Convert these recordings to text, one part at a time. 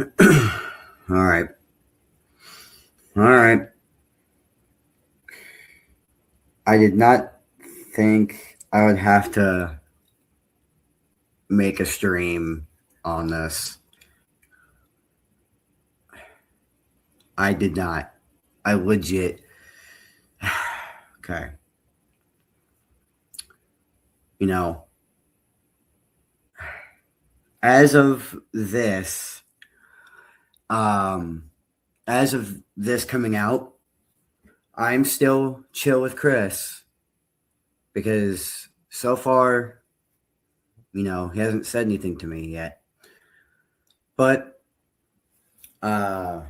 All right. All right. I did not think I would have to make a stream on this. I did not. I legit. Okay. You know, as of this, um, as of this coming out, I'm still chill with Chris because so far, he hasn't said anything to me yet. But uh,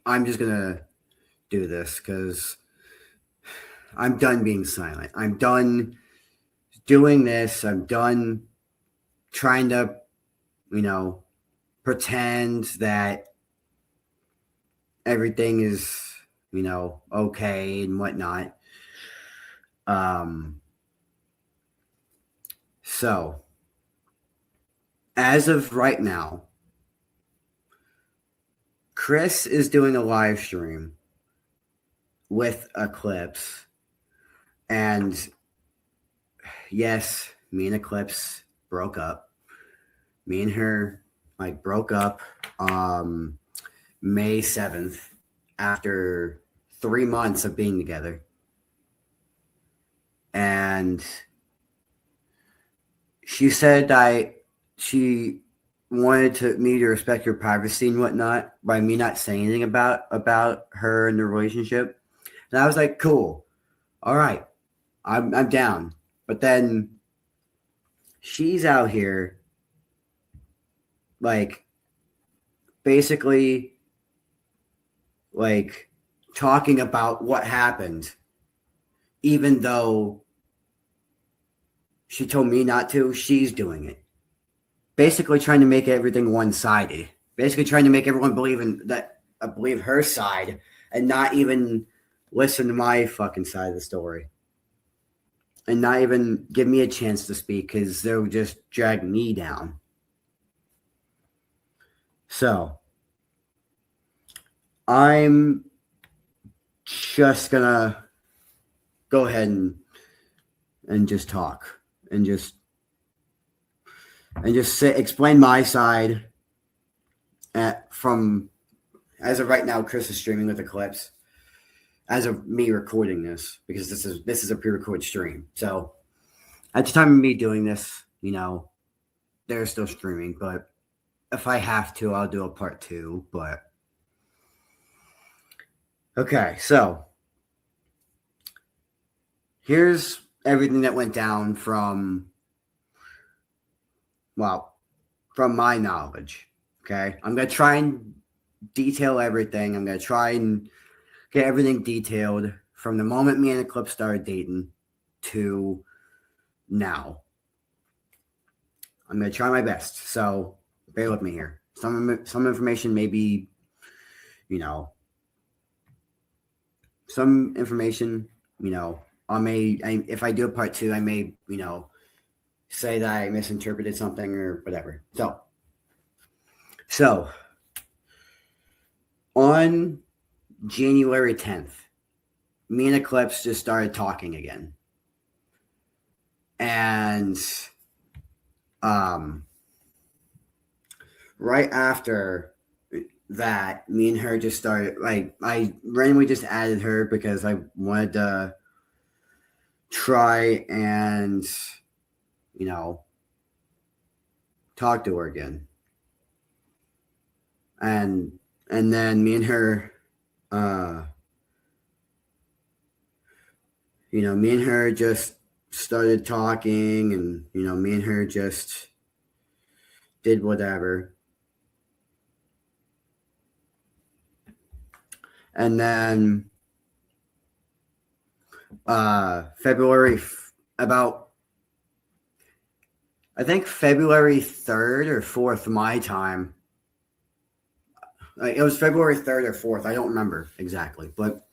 I'm just gonna do this because I'm done being silent. I'm done doing this. I'm done trying to, you know, pretend that everything is, okay and whatnot. Um, so, as of right now, Chris is doing a live stream with Eclipse. And yes, me and Eclipse broke up. Me and her broke up May 7th after 3 months of being together. And she said she wanted me to respect her privacy and whatnot by me not saying anything about her and the relationship. And I was like, cool, all right, I'm down. But then she's out here basically talking about what happened, even though she told me not to. She's doing it, basically trying to make everything one-sided, basically trying to make everyone believe her side and not even listen to my fucking side of the story and not even give me a chance to speak because they'll just drag me down. So I'm just gonna go ahead and just talk and just explain my side from as of right now. Chris is streaming with Eclipse as of me recording this because this is a pre-recorded stream. So at the time of me doing this, they're still streaming. But if I have to, I'll do a part 2. But okay, so here's everything that went down from my knowledge. Okay, I'm gonna try and detail everything. I'm gonna try and get everything detailed from the moment me and Eclipse started dating to now. I'm gonna try my best. So bear with me here. Some information may be, some information, if I do a part 2, I may, say that I misinterpreted something or whatever. So on January 10th, me and Eclipse just started talking again. And right after that, me and her just started, I randomly just added her because I wanted to try and, talk to her again. And then me and her, me and her just started talking, and me and her just did whatever. And then February 3rd or 4th my time. It was February 3rd or 4th. I don't remember exactly, but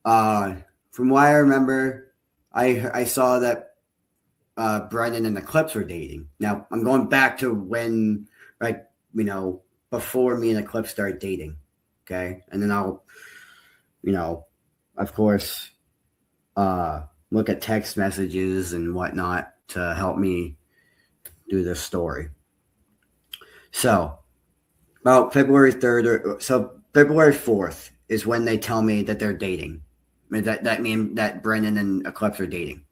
from what I remember, I saw that Brendan and Eclipse were dating. Now I'm going back to when before me and Eclipse start dating. Okay. And then I'll, of course, look at text messages and whatnot to help me do this story. So about February 3rd February 4th is when they tell me that they're dating. That means that Brendan and Eclipse are dating.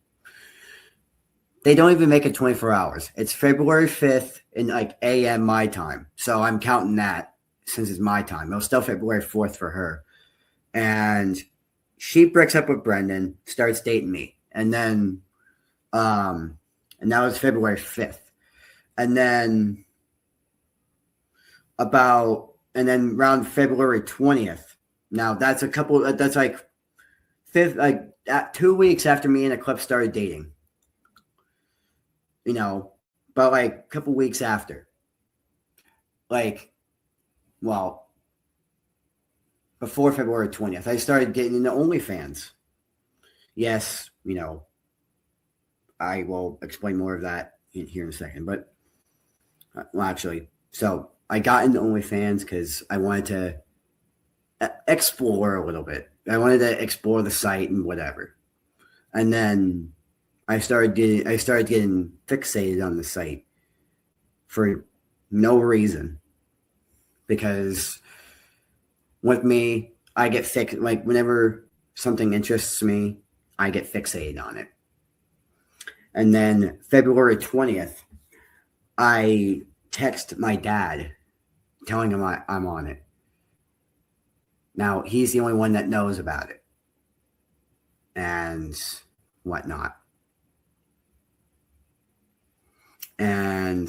They don't even make it 24 hours. It's February 5th in like AM my time. So I'm counting that since it's my time. It was still February 4th for her. And she breaks up with Brendan, starts dating me. And then and that was February 5th. And then around February 20th. Now that's like 2 weeks after me and Eclipse started dating. But like a couple weeks after. Before February 20th, I started getting into OnlyFans. Yes, I will explain more of that here in a second. But, so I got into OnlyFans because I wanted to explore a little bit. I wanted to explore the site and whatever. And then I started getting fixated on the site for no reason. Because with me, I get whenever something interests me, I get fixated on it. And then February 20th, I text my dad telling him I'm on it. Now, he's the only one that knows about it and whatnot. And,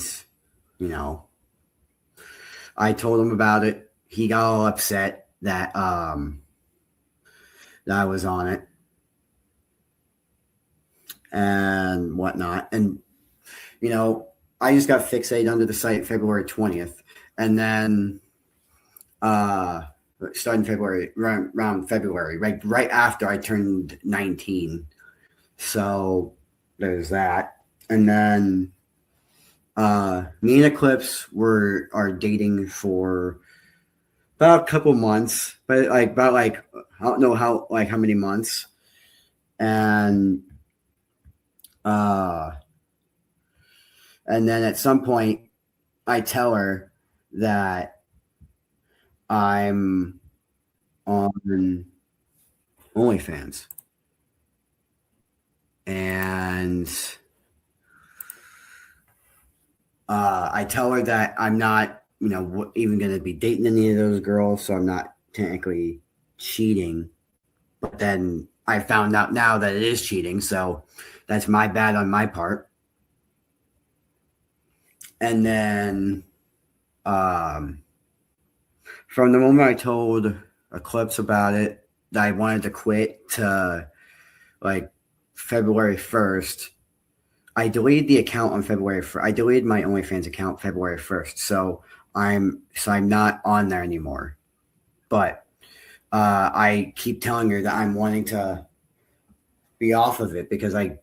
I told him about it. He got all upset that I was on it and whatnot. And, I just got fixated onto the site February 20th. And then starting February, around February, right after I turned 19. So there's that. And then me and Eclipse are dating for about a couple months, but I don't know how many months. And then at some point I tell her that I'm on OnlyFans. And I tell her that I'm not, even going to be dating any of those girls, so I'm not technically cheating. But then I found out now that it is cheating, so that's my bad on my part. And then from the moment I told Eclipse about it, that I wanted to quit, to February 1st, I deleted the account on February 1st. I deleted my OnlyFans account February 1st. So I'm not on there anymore. But I keep telling her that I'm wanting to be off of it because I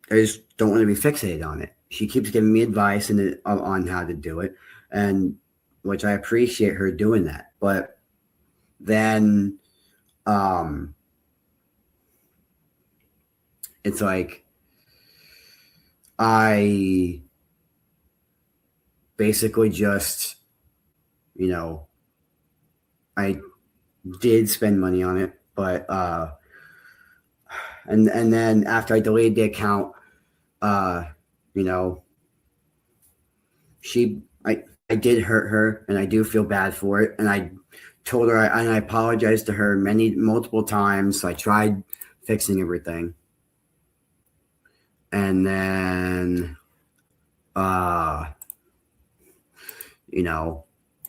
just don't want to be fixated on it. She keeps giving me advice on how to do it, and which I appreciate her doing that. But then it's like I basically just, I did spend money on it, but and then after I deleted the account, I did hurt her, and I do feel bad for it, and I told her and I apologized to her multiple times. So I tried fixing everything. And then,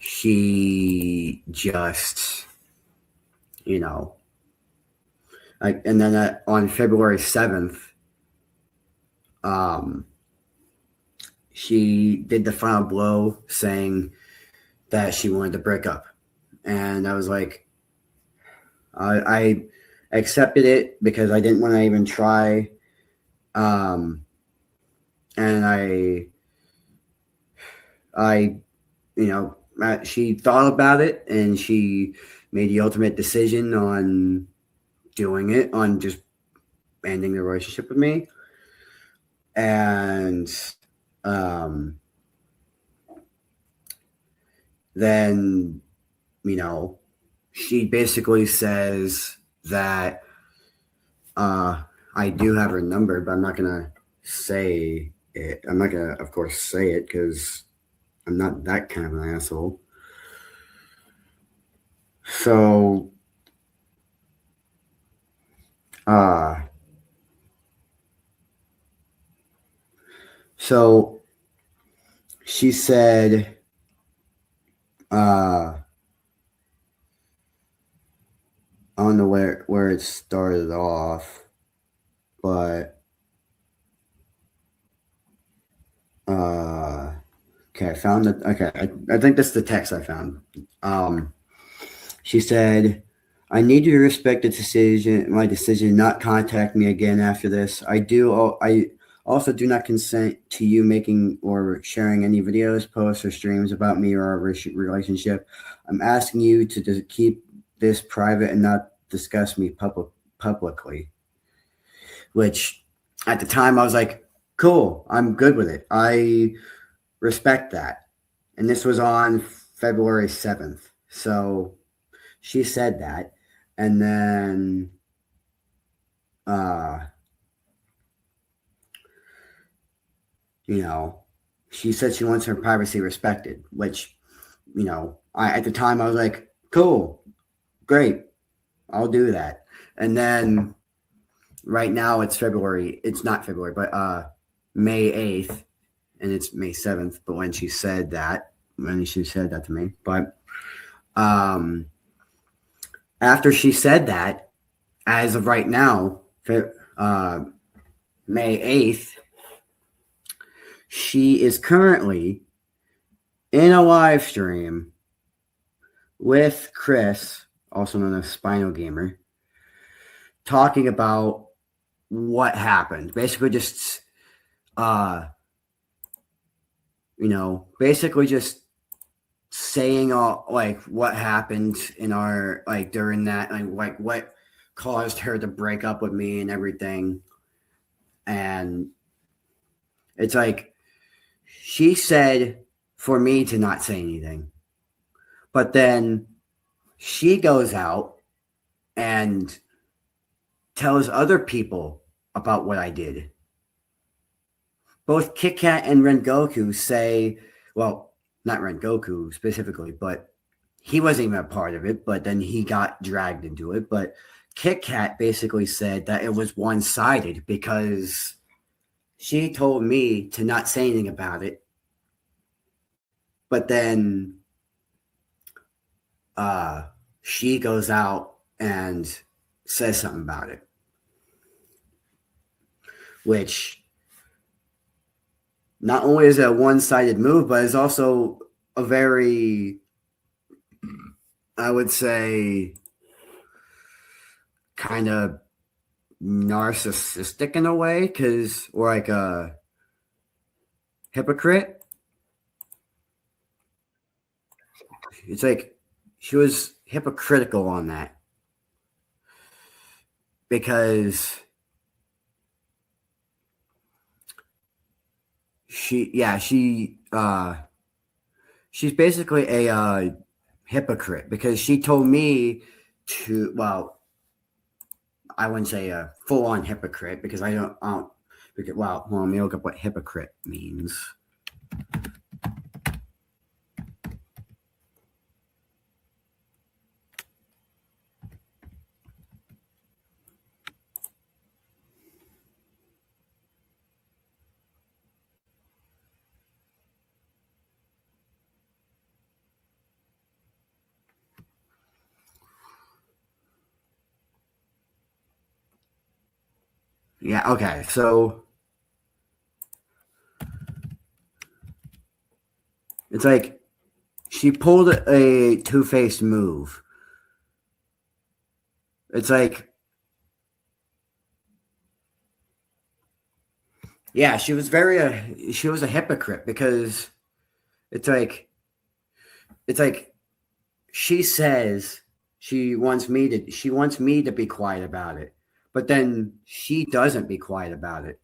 she just, and then on February 7th, she did the final blow saying that she wanted to break up. And I was like, I accepted it because I didn't want to even try. And I she thought about it and she made the ultimate decision on doing it, on just ending the relationship with me. And um, then, she basically says that I do have her number, but I'm not going to say it. I'm not going to, of course, say it because I'm not that kind of an asshole. So, uh, so she said, I don't know where it started off, but okay, I found it. Okay, I think that's the text I found. She said, "I need you to respect my decision, not contact me again after this. I also do not consent to you making or sharing any videos, posts, or streams about me or our relationship. I'm asking you to just keep this private and not discuss me publicly." Which, at the time, I was like, "Cool, I'm good with it. I respect that." And this was on February 7th. So she said that. And then uh you know she said she wants her privacy respected, which I at the time I was like, cool, great, I'll do that. And then right now it's not February, but May 8th, and it's May 7th. But when she said that to me, but um after she said that, as of right now, uh May 8th, she is currently in a live stream with Chris, also known as Spinal Gamer, talking about what happened. Basically, just basically just saying all like what happened in our during that, like what caused her to break up with me and everything. And it's like she said for me to not say anything, but then she goes out and tells other people about what I did. Both Kit Kat and Rengoku say, well, not Rengoku specifically, but he wasn't even a part of it, but then he got dragged into it. But Kit Kat basically said that it was one sided because she told me to not say anything about it. But then she goes out and says something about it, which not only is it a one-sided move, but it's also a very, I would say, kind of narcissistic in a way, or like a hypocrite. It's like she was hypocritical on that because she's basically a hypocrite because she told me to, well, I wouldn't say a full-on hypocrite because I don't because, well, let me look up what hypocrite means. Yeah, okay. So it's like she pulled a two-faced move. It's like, yeah, she was a hypocrite because it's like it's like she says she wants me to be quiet about it, but then she doesn't be quiet about it.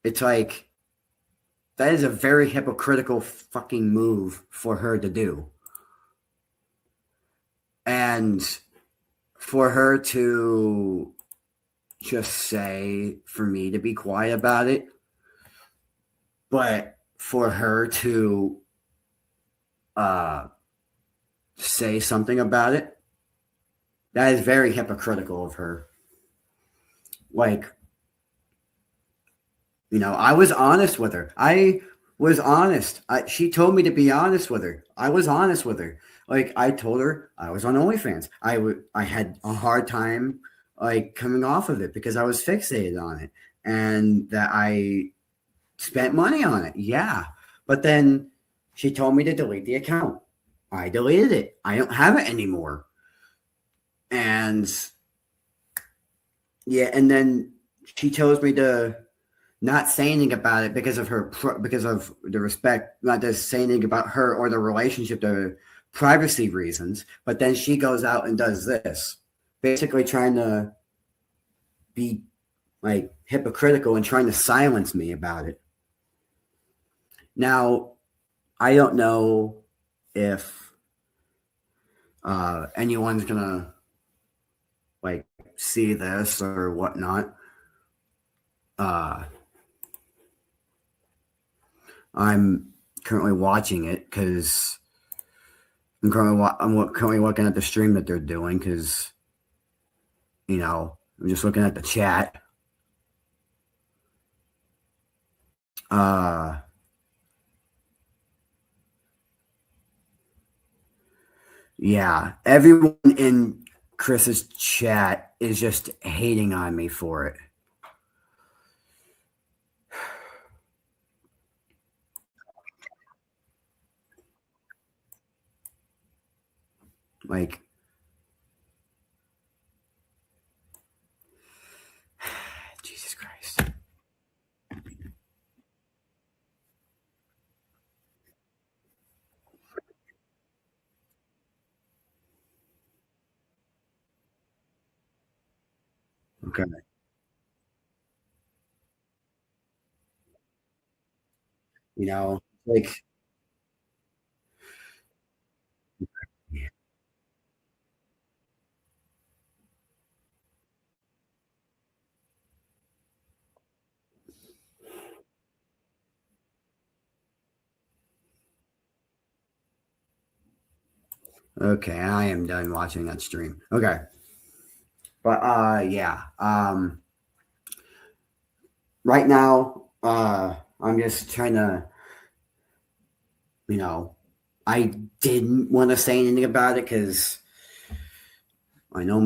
It's like that is a very hypocritical fucking move for her to do. And for her to just say for me to be quiet about it, but for her to say something about it, that is very hypocritical of her. Like, I was honest with her. I was honest. She told me to be honest with her. I was honest with her. Like, I told her I was on OnlyFans. I had a hard time like coming off of it because I was fixated on it and that I spent money on it. Yeah. But then she told me to delete the account. I deleted it. I don't have it anymore. And yeah, and then she tells me to not say anything about it because of because of the respect, not to say anything about her or the relationship, the privacy reasons. But then she goes out and does this, basically trying to be like hypocritical and trying to silence me about it. Now, I don't know if anyone's gonna like see this or whatnot. I'm currently watching it because I'm currently looking at the stream that they're doing because I'm just looking at the chat. Yeah, everyone in Chris's chat is just hating on me for it. Like, Jesus Christ. Okay. Like, okay, I am done watching that stream. Okay. But yeah. Right now, I'm just trying to, I didn't want to say anything about it because I know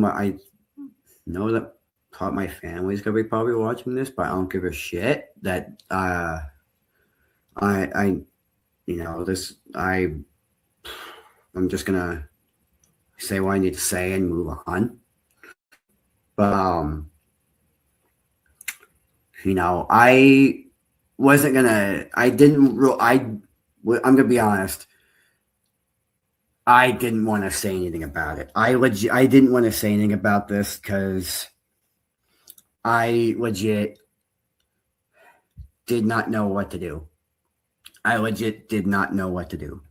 that my family's gonna be probably watching this, but I don't give a shit that I this I'm just gonna say what I need to say and move on. But I wasn't gonna. I didn't. I'm gonna be honest. I didn't want to say anything about it. I didn't want to say anything about this because I legit did not know what to do. I legit did not know what to do.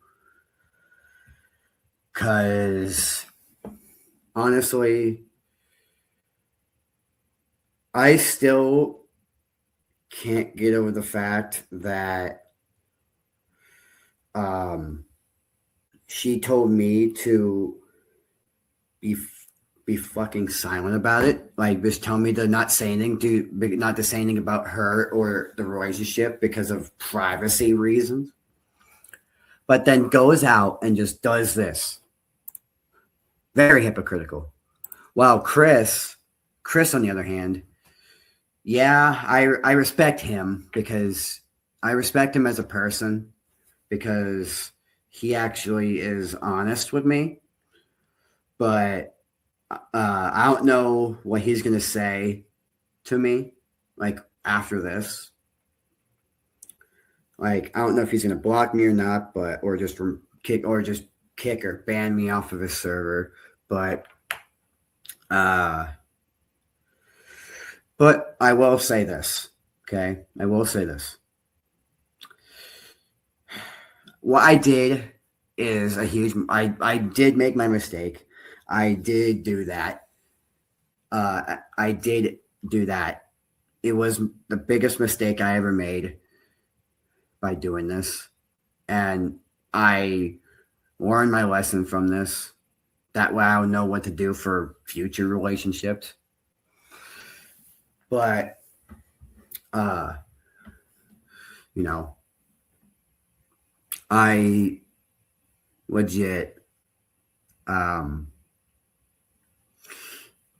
Because honestly, I still can't get over the fact that she told me to be fucking silent about it. Like, just tell me to not say anything, not to say anything about her or the relationship because of privacy reasons. But then goes out and just does this. Very hypocritical. While Chris, on the other hand, yeah, I respect him because I respect him as a person because he actually is honest with me. But I don't know what he's going to say to me, like after this. Like, I don't know if he's gonna block me or not, but or just kick or ban me off of his server. But I will say this. Okay, I will say this. What I did is a huge. I did make my mistake. I did do that. I did do that. It was the biggest mistake I ever made by doing this, and I learned my lesson from this. That way, I'll know what to do for future relationships. But, you know, I legit, I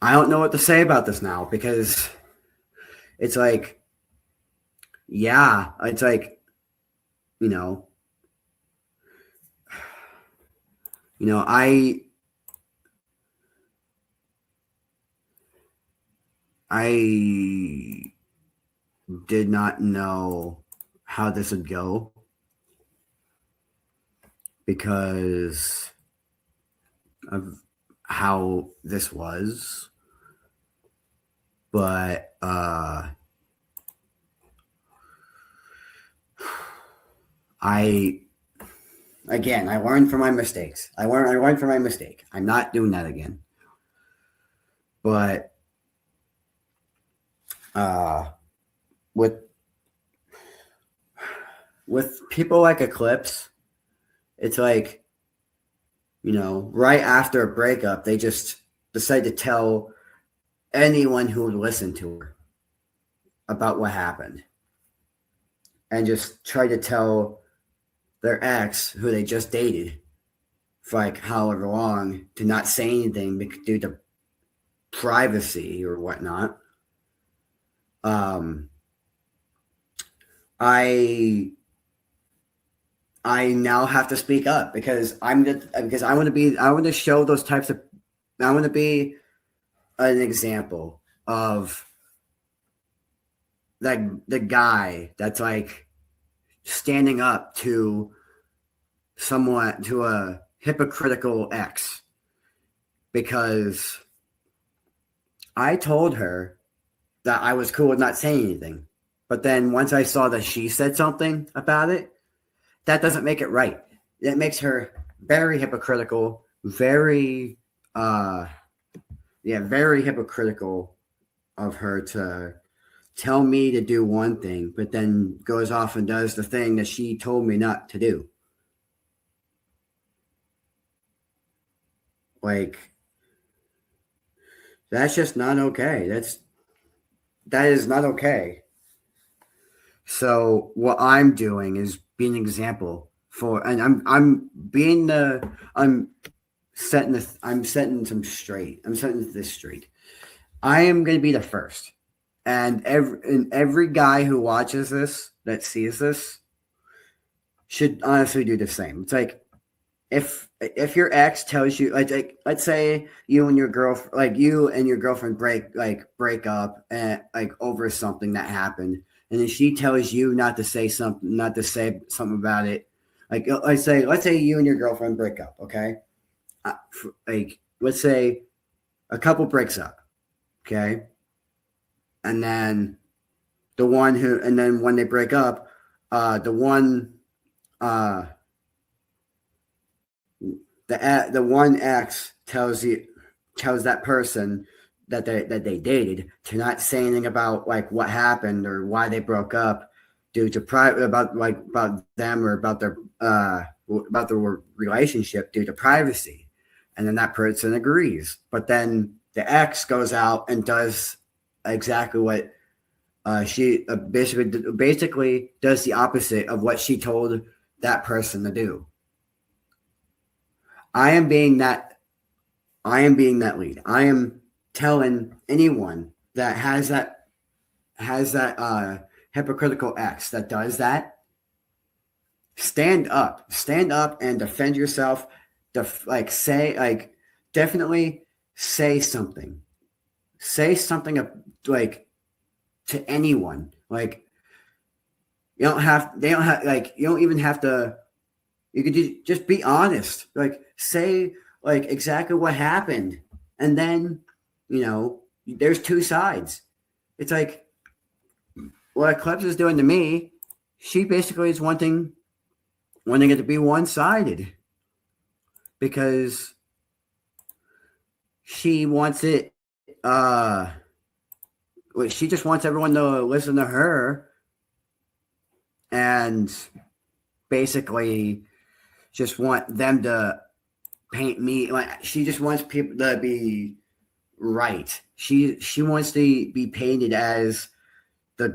don't know what to say about this now because it's like, yeah, it's like, you know, I did not know how this would go because of how this was. But I learned from my mistakes. I learned from my mistake. I'm not doing that again. But with people like Eclipse, it's like, right after a breakup, they just decide to tell anyone who would listen to her about what happened, and just try to tell their ex, who they just dated for like however long, to not say anything due to privacy or whatnot. I now have to speak up because I want to show those types of, I want to be an example of like the guy that's like standing up to someone, to a hypocritical ex, because I told her that I was cool with not saying anything. But then once I saw that she said something about it, that doesn't make it right. It makes her very hypocritical, very hypocritical of her to tell me to do one thing, but then goes off and does the thing that she told me not to do. Like, that's just not okay. That is not okay. So what I'm doing is being an example for, and I'm setting this straight. I'm setting this straight. I am going to be the first, and every guy who watches this, that sees this, should honestly do the same. It's like, if your ex tells you, like let's say you and your girlfriend break up and like over something that happened, and then she tells you not to say something about it. Like, let's say you and your girlfriend break up, okay? Like, let's say a couple breaks up, okay? And then when they break up, the one ex tells that person that they dated to not say anything about like what happened or why they broke up, due to about them or about their relationship, due to privacy. And then that person agrees, but then the ex goes out and does exactly what she basically does the opposite of what she told that person to do. I am being that lead. I am telling anyone that has that hypocritical ex that does that, stand up and defend yourself. Definitely say something like to anyone. Like, You don't have, they don't have, like, you don't even have to, you could just be honest. Like, say, like, exactly what happened. And then, there's two sides. It's like, what Eclipse is doing to me, she basically is wanting it to be one-sided. Because she wants it, she just wants everyone to listen to her and basically just want them to paint me, like, she just wants people to be right. She wants to be painted as the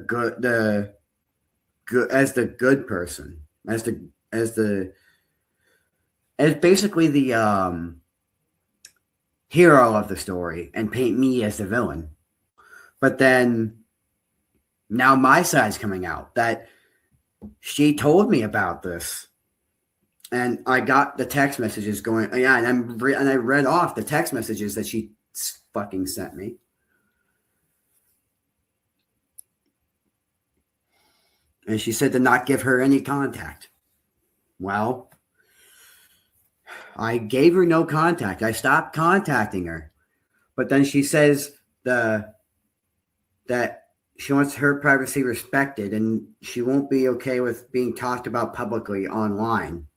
good person, as basically the hero of the story, and paint me as the villain. But then now my side's coming out, that she told me about this, and I got the text messages going. Yeah, and I read off the text messages that she fucking sent me. And she said to not give her any contact. Well, I gave her no contact. I stopped contacting her. But then she says that she wants her privacy respected, and she won't be okay with being talked about publicly online.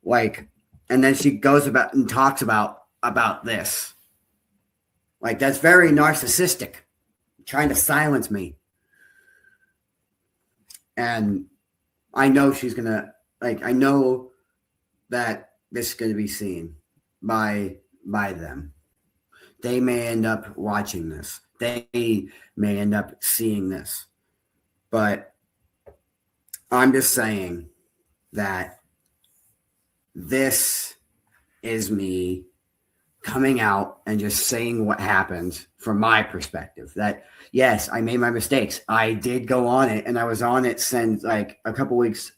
Like, and then she goes about and talks about this. Like, that's very narcissistic, trying to silence me. And I know she's gonna, like, I know that this is gonna be seen by them. They may end up watching this. They may end up seeing this. But I'm just saying that this is me coming out and just saying what happened from my perspective. That, yes, I made my mistakes. I did go on it, and I was on it since like a couple weeks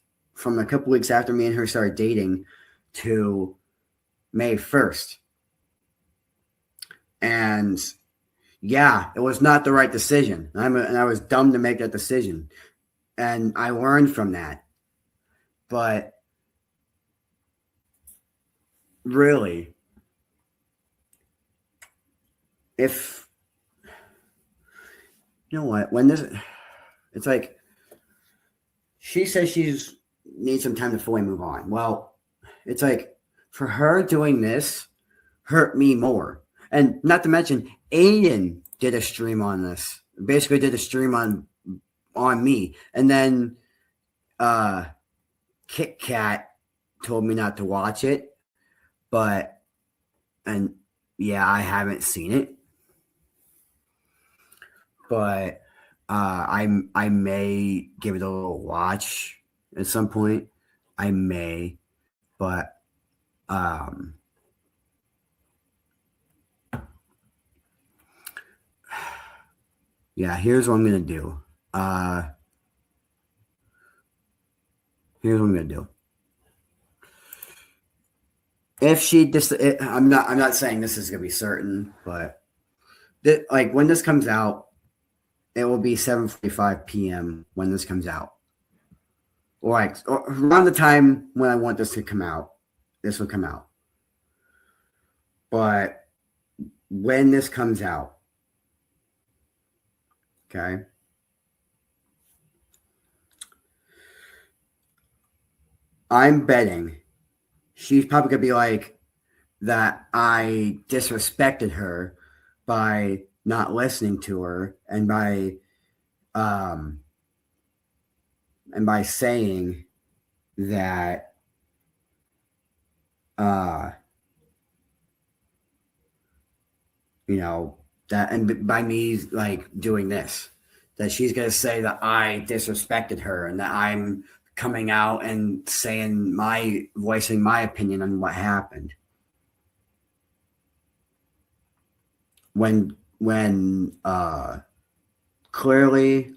after me and her started dating to May 1st. And yeah, it was not the right decision. And I was dumb to make that decision. And I learned from that. But really, if, you know what, it's like, she says she's needs some time to fully move on. Well, it's like, for her doing this hurt me more. And not to mention, Aiden did a stream on this. Basically did a stream on me. And then Kit Kat told me not to watch it. And yeah, I haven't seen it. But I may give it a little watch at some point. I may. But yeah, here's what I'm gonna do. Here's what I'm gonna do. If she I'm not saying this is gonna be certain, but like, when this comes out, it will be 7:45 p.m. when this comes out, or around the time when I want this to come out. This will come out. But when this comes out, okay, I'm betting she's probably gonna be like that I disrespected her by not listening to her, and by saying that that, and by me like doing this, that she's gonna say that I disrespected her, and that I'm coming out and voicing my opinion on what happened. When clearly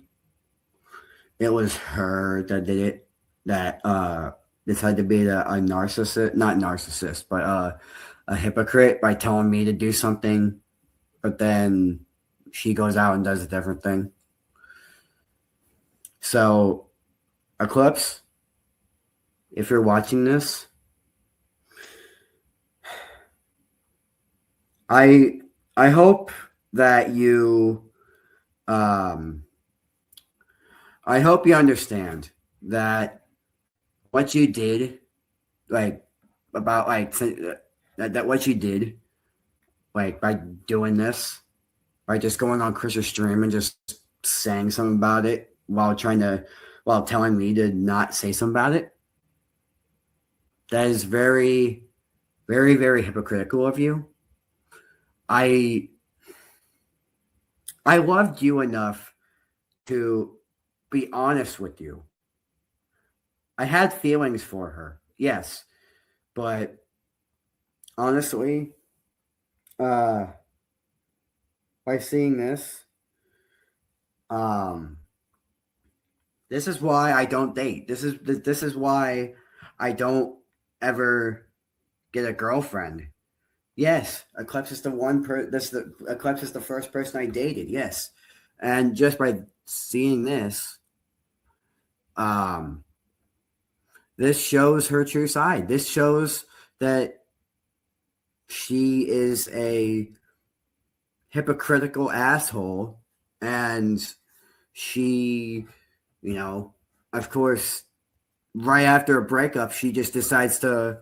it was her that did it, that decided to be a narcissist, not narcissist, but a hypocrite, by telling me to do something, but then she goes out and does a different thing. So Eclipse, if you're watching this, I hope that you I hope you understand that what you did, like about like that what you did, like by doing this, by just going on Chris's stream and just saying something about it while telling me to not say something about it. That is very, very, very hypocritical of you. I loved you enough to be honest with you. I had feelings for her, yes, but honestly, by seeing this, this is why I don't date. This is why I don't ever get a girlfriend. Yes, Eclipse is the Eclipse is the first person I dated. Yes, and just by seeing this, this shows her true side. This shows that she is a hypocritical asshole, and she, of course, right after a breakup, she just decides to,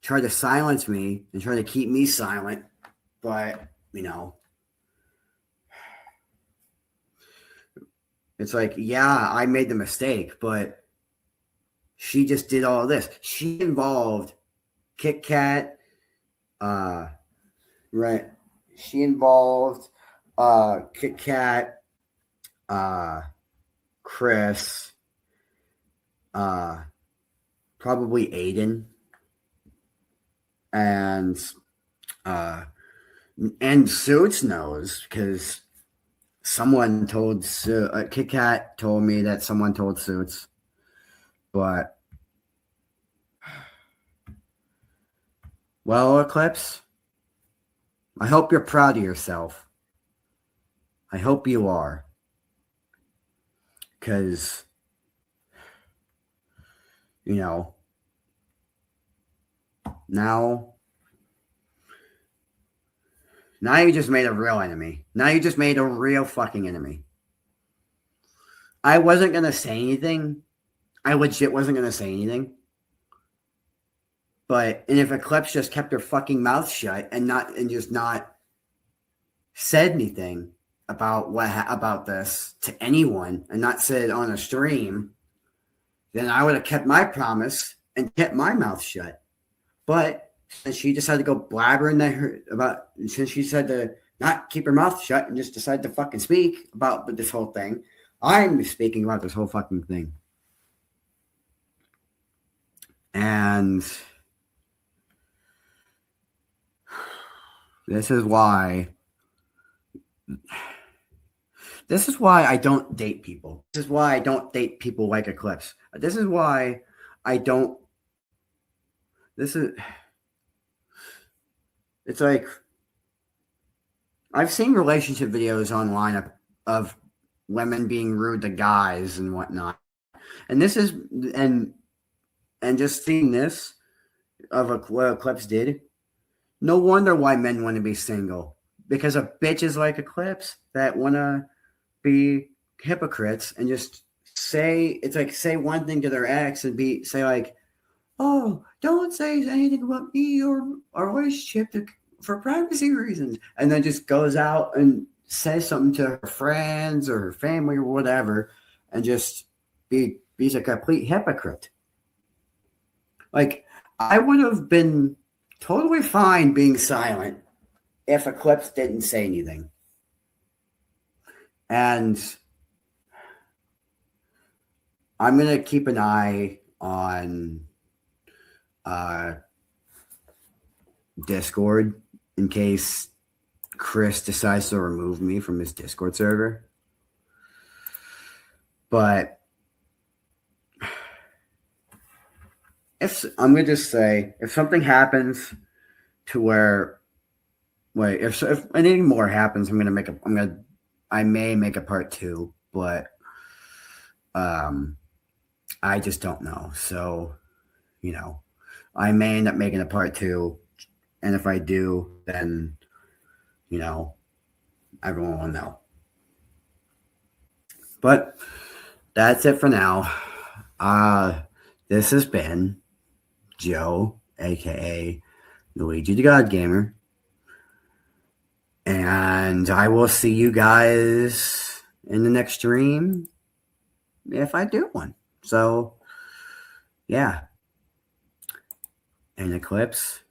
try to silence me and try to keep me silent. But, it's like, yeah, I made the mistake, but she just did all of this. She involved Kit Kat, right? She involved Kit Kat, Chris, probably Aiden, and Suits knows because someone told Kit Kat told me that someone told Suits, but well, Eclipse, I hope you're proud of yourself. I hope you are, because now you just made a real enemy. Now you just made a real fucking enemy. I wasn't gonna say anything. I legit wasn't gonna say anything. And if Eclipse just kept her fucking mouth shut and just not said anything about about this to anyone and not said it on a stream, then I would have kept my promise and kept my mouth shut. But since she decided to go blabbering since she said to not keep her mouth shut and just decided to fucking speak about this whole thing, I'm speaking about this whole fucking thing. And this is why I don't date people. This is why I don't date people like Eclipse. This is why I don't. It's like I've seen relationship videos online of women being rude to guys and whatnot, and just seeing this of what Eclipse did. No wonder why men want to be single, because of bitches like Eclipse that want to be hypocrites and just say one thing to their ex and say like, oh, don't say anything about me or our relationship for privacy reasons, and then just goes out and says something to her friends or her family or whatever, and just be a complete hypocrite. Like, I would have been totally fine being silent if Eclipse didn't say anything. And I'm going to keep an eye on Discord in case Chris decides to remove me from his Discord server. But I'm going to just say, if something happens to where, if anything more happens, I may make a part 2, but I just don't know. So, you know, I may end up making a part 2, and if I do, then you know, everyone will know. But that's it for now. This has been Joe, aka Luigi the God Gamer. And I will see you guys in the next stream if I do one. So, yeah. And Eclipse,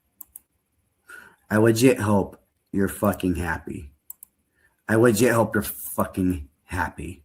I legit hope you're fucking happy. I legit hope you're fucking happy.